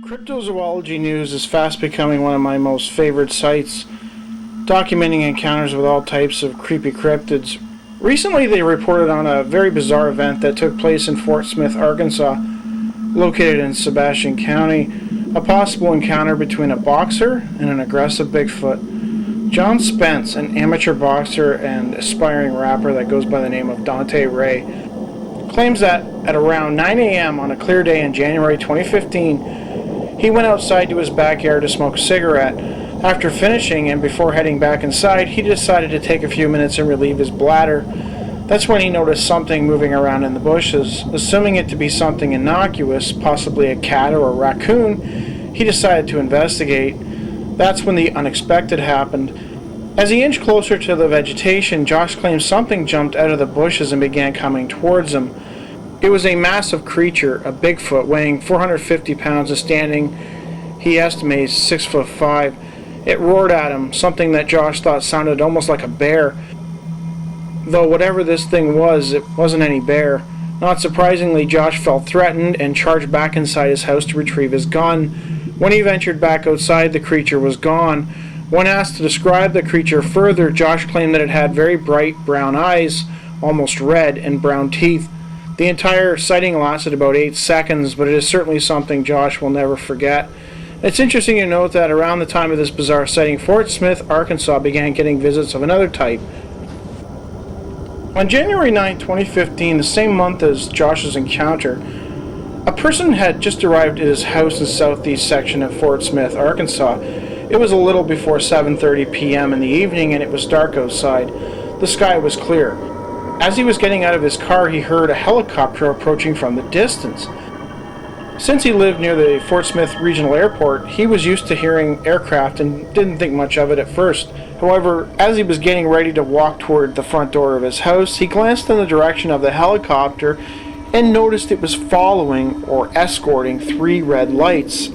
Cryptozoology news is fast becoming one of my most favorite sites, documenting encounters with all types of creepy cryptids. Recently they reported on a very bizarre event that took place in Fort Smith, Arkansas, located in Sebastian County, a possible encounter between a boxer and an aggressive Bigfoot. John Spence, an amateur boxer and aspiring rapper that goes by the name of Dante Ray, claims that at around 9 a.m. on a clear day in January 2015, he went outside to his backyard to smoke a cigarette. After finishing and before heading back inside, he decided to take a few minutes and relieve his bladder. That's when he noticed something moving around in the bushes. Assuming it to be something innocuous, possibly a cat or a raccoon, he decided to investigate. That's when the unexpected happened. As he inched closer to the vegetation, Josh claims something jumped out of the bushes and began coming towards him. It was a massive creature, a Bigfoot weighing 450 pounds and standing, he estimates, 6'5". It roared at him, something that Josh thought sounded almost like a bear. Though whatever this thing was, it wasn't any bear. Not surprisingly, Josh felt threatened and charged back inside his house to retrieve his gun. When he ventured back outside, the creature was gone. When asked to describe the creature further, Josh claimed that it had very bright brown eyes, almost red, and brown teeth. The entire sighting lasted about 8 seconds, but it is certainly something Josh will never forget. It's interesting to note that around the time of this bizarre sighting, Fort Smith, Arkansas began getting visits of another type. On January 9, 2015, the same month as Josh's encounter, a person had just arrived at his house in the southeast section of Fort Smith, Arkansas. It was a little before 7:30 p.m. in the evening and it was dark outside. The sky was clear. As he was getting out of his car, he heard a helicopter approaching from the distance. Since he lived near the Fort Smith Regional Airport, he was used to hearing aircraft and didn't think much of it at first. However, as he was getting ready to walk toward the front door of his house, he glanced in the direction of the helicopter and noticed it was following or escorting 3 red lights.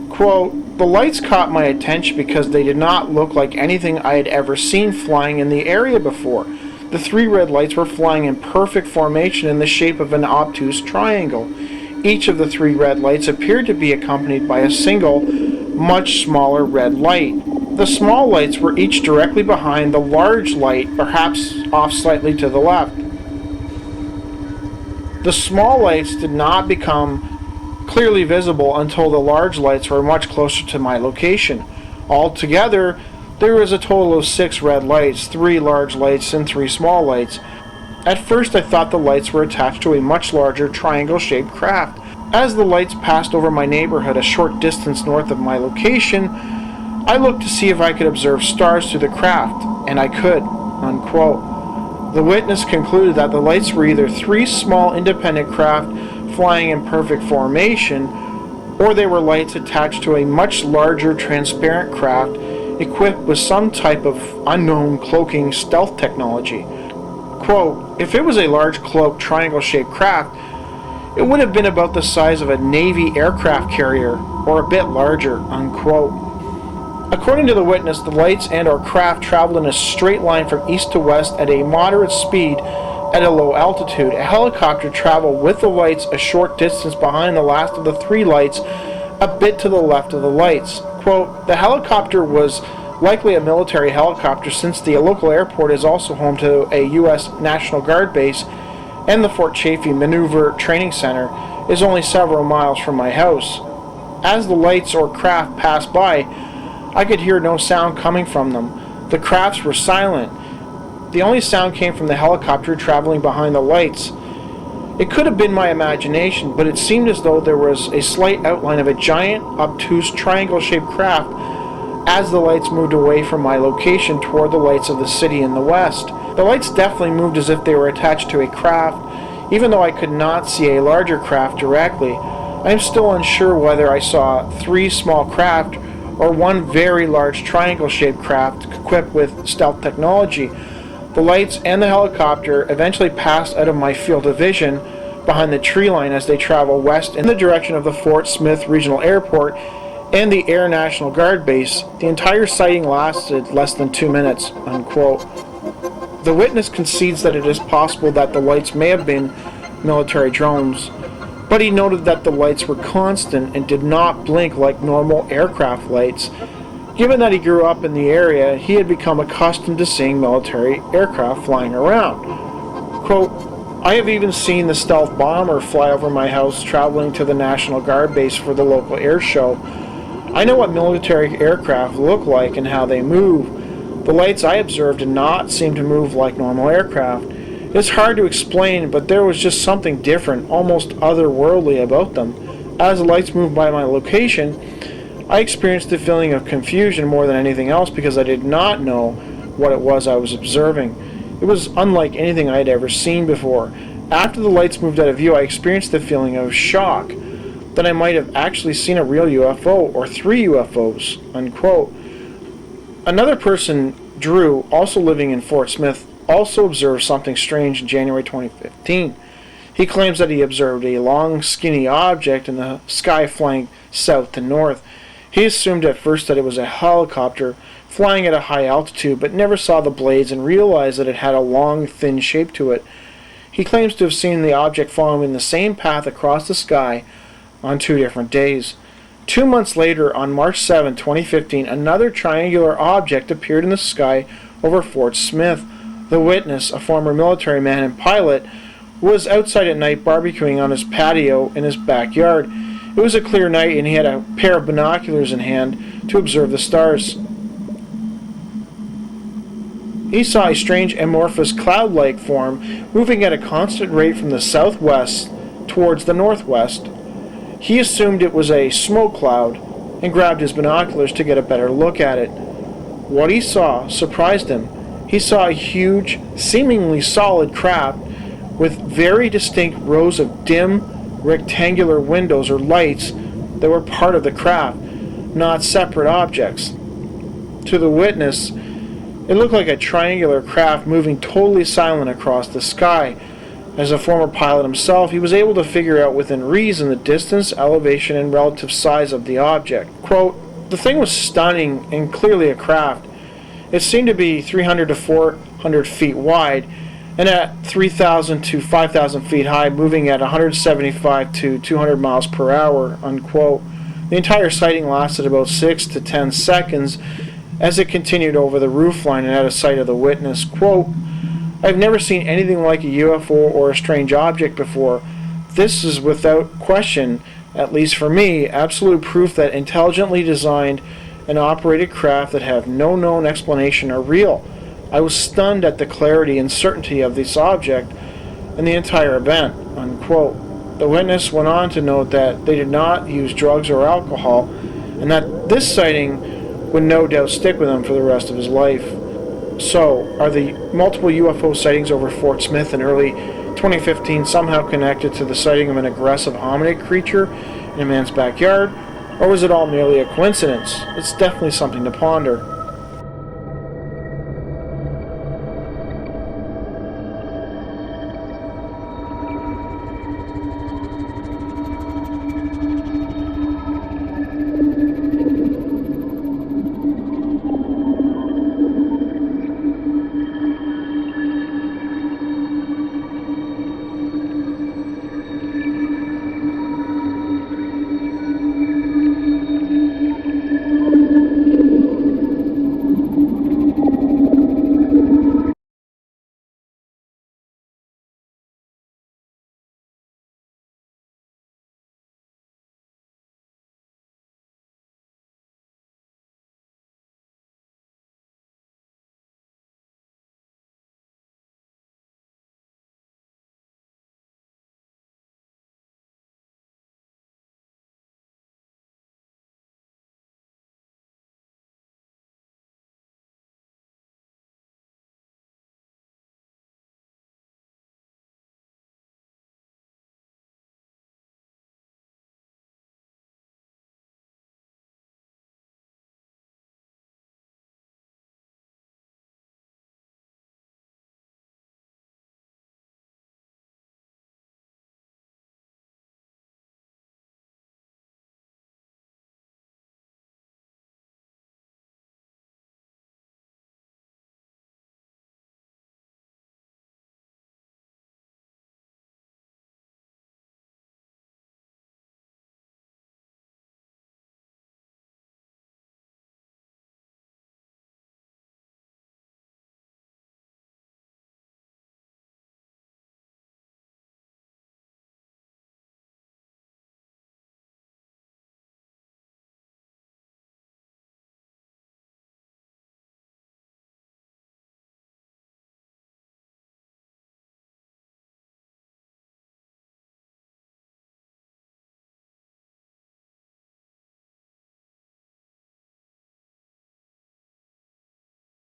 Quote, "The lights caught my attention because they did not look like anything I had ever seen flying in the area before. The 3 red lights were flying in perfect formation in the shape of an obtuse triangle. Each of the 3 red lights appeared to be accompanied by a single, much smaller red light. The small lights were each directly behind the large light, perhaps off slightly to the left. The small lights did not become clearly visible until the large lights were much closer to my location. Altogether, there was a total of 6 red lights, 3 large lights and 3 small lights. At first I thought the lights were attached to a much larger triangle-shaped craft. As the lights passed over my neighborhood a short distance north of my location, I looked to see if I could observe stars through the craft, and I could." Unquote. The witness concluded that the lights were either 3 small independent craft flying in perfect formation, or they were lights attached to a much larger transparent craft equipped with some type of unknown cloaking stealth technology. Quote, "If it was a large cloaked triangle-shaped craft, it would have been about the size of a Navy aircraft carrier, or a bit larger." Unquote. According to the witness, the lights and or craft traveled in a straight line from east to west at a moderate speed at a low altitude. A helicopter traveled with the lights a short distance behind the last of the 3 lights, a bit to the left of the lights. Quote, "The helicopter was likely a military helicopter since the local airport is also home to a U.S. National Guard base, and the Fort Chaffee Maneuver Training Center is only several miles from my house. As the lights or craft passed by, I could hear no sound coming from them. The crafts were silent. The only sound came from the helicopter traveling behind the lights. It could have been my imagination, but it seemed as though there was a slight outline of a giant, obtuse, triangle-shaped craft as the lights moved away from my location toward the lights of the city in the west. The lights definitely moved as if they were attached to a craft, even though I could not see a larger craft directly. I am still unsure whether I saw 3 small craft or 1 very large triangle-shaped craft equipped with stealth technology. The lights and the helicopter eventually passed out of my field of vision behind the tree line as they travel west in the direction of the Fort Smith Regional Airport and the Air National Guard base. The entire sighting lasted less than 2 minutes." Unquote. The witness concedes that it is possible that the lights may have been military drones. but he noted that the lights were constant and did not blink like normal aircraft lights. Given that he grew up in the area, he had become accustomed to seeing military aircraft flying around. Quote, I have even seen the stealth bomber fly over my house traveling to the National Guard base for the local air show. I know what military aircraft look like and how they move. The lights I observed did not seem to move like normal aircraft. It's hard to explain, but there was just something different, almost otherworldly about them. As the lights moved by my location, I experienced a feeling of confusion more than anything else because I did not know what it was I was observing. It was unlike anything I had ever seen before. After the lights moved out of view, I experienced the feeling of shock that I might have actually seen a real UFO or 3 UFOs, unquote. Another person, Drew, also living in Fort Smith, also observed something strange in January 2015. He claims that he observed a long, skinny object in the sky flying south to north. He assumed at first that it was a helicopter flying at a high altitude, but never saw the blades and realized that it had a long, thin shape to it. He claims to have seen the object following the same path across the sky on 2 different days. 2 months later, on March 7, 2015, another triangular object appeared in the sky over Fort Smith. The witness, a former military man and pilot, was outside at night barbecuing on his patio in his backyard. It was a clear night and he had a pair of binoculars in hand to observe the stars. He saw a strange amorphous cloud-like form moving at a constant rate from the southwest towards the northwest. He assumed it was a smoke cloud and grabbed his binoculars to get a better look at it. What he saw surprised him. He saw a huge, seemingly solid craft with very distinct rows of dim, rectangular windows or lights that were part of the craft, not separate objects. To the witness, it looked like a triangular craft moving totally silent across the sky. As a former pilot himself, he was able to figure out within reason the distance, elevation, and relative size of the object. Quote, the thing was stunning and clearly a craft. It seemed to be 300 to 400 feet wide and at 3,000 to 5,000 feet high, moving at 175 to 200 miles per hour, unquote. The entire sighting lasted about 6 to 10 seconds as it continued over the roofline and out of sight of the witness. Quote, I've never seen anything like a UFO or a strange object before. This is without question, at least for me, absolute proof that intelligently designed and operated craft that have no known explanation are real. I was stunned at the clarity and certainty of this object and the entire event, unquote. The witness went on to note that they did not use drugs or alcohol and that this sighting would no doubt stick with him for the rest of his life. So, are the multiple UFO sightings over Fort Smith in early 2015 somehow connected to the sighting of an aggressive hominid creature in a man's backyard? Or was it all merely a coincidence? It's definitely something to ponder.